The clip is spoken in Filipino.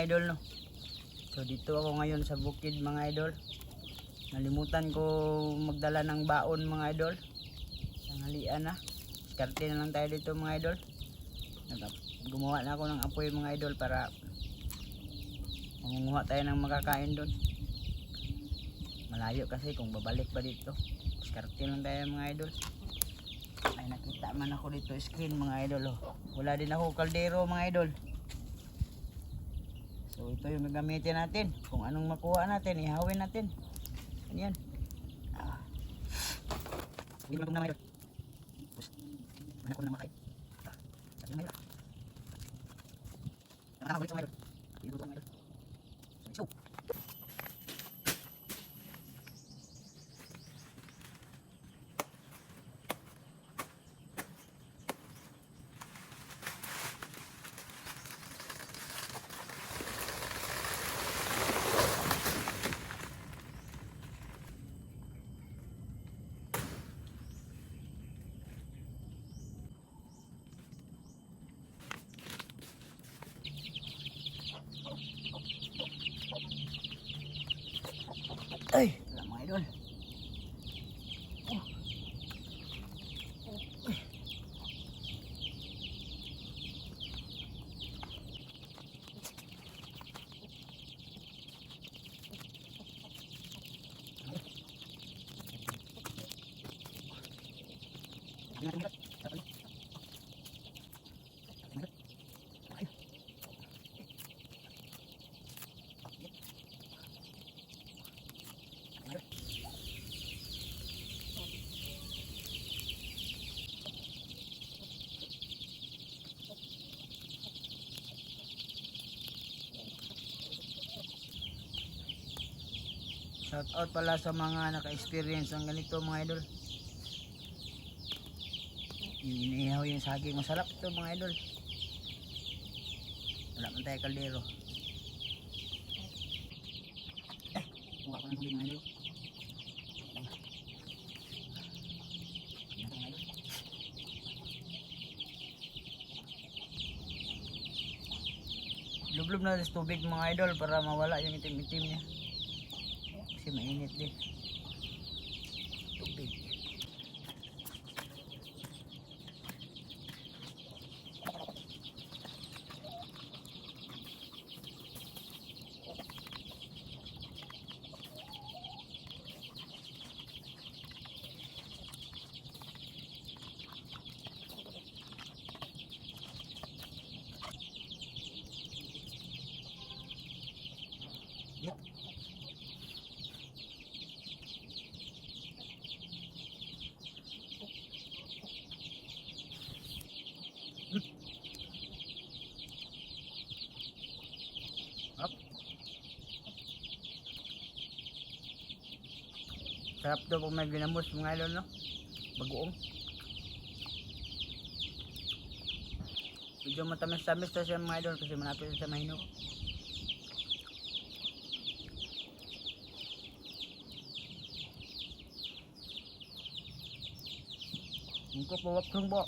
mga idol no. So dito ako ngayon sa bukid mga idol. Nalimutan ko magdala ng baon mga idol. Tanghalian na. Diskarte na lang tayo dito mga idol. Gumawa na ako ng apoy mga idol para mangunguha tayo ng makakain doon. Malayo kasi kung babalik pa dito. Diskarte lang tayo mga idol. Ay nakita man ako dito screen mga idol oh. Wala din ako kaldero mga idol. So ito yung gagamitin natin. Kung anong makuha natin, ihawin natin. Ano yan? Hindi naman mga idol. Mana ko na makain. Sabi mga idol. Nakakabalik sa mga idol. Iluto mga idol. So ay, wala mga idol. Shout out pala sa mga naka-experience ng ganito mga idol. Yung inihaw yung saging, masarap ito mga idol. Wala man tayo kaldero. Kuha ko ng tubig mga idol. Lublob na sa tubig mga idol para mawala yung itim-itim niya. Kasi mainit din. Tubig. Yep. Sarap to kung may ginamos mga idol no. Bagoong. Medyo matamis-tamis to siya mga idol kasi malapit sa mahinog. Hindi ko po wapong po.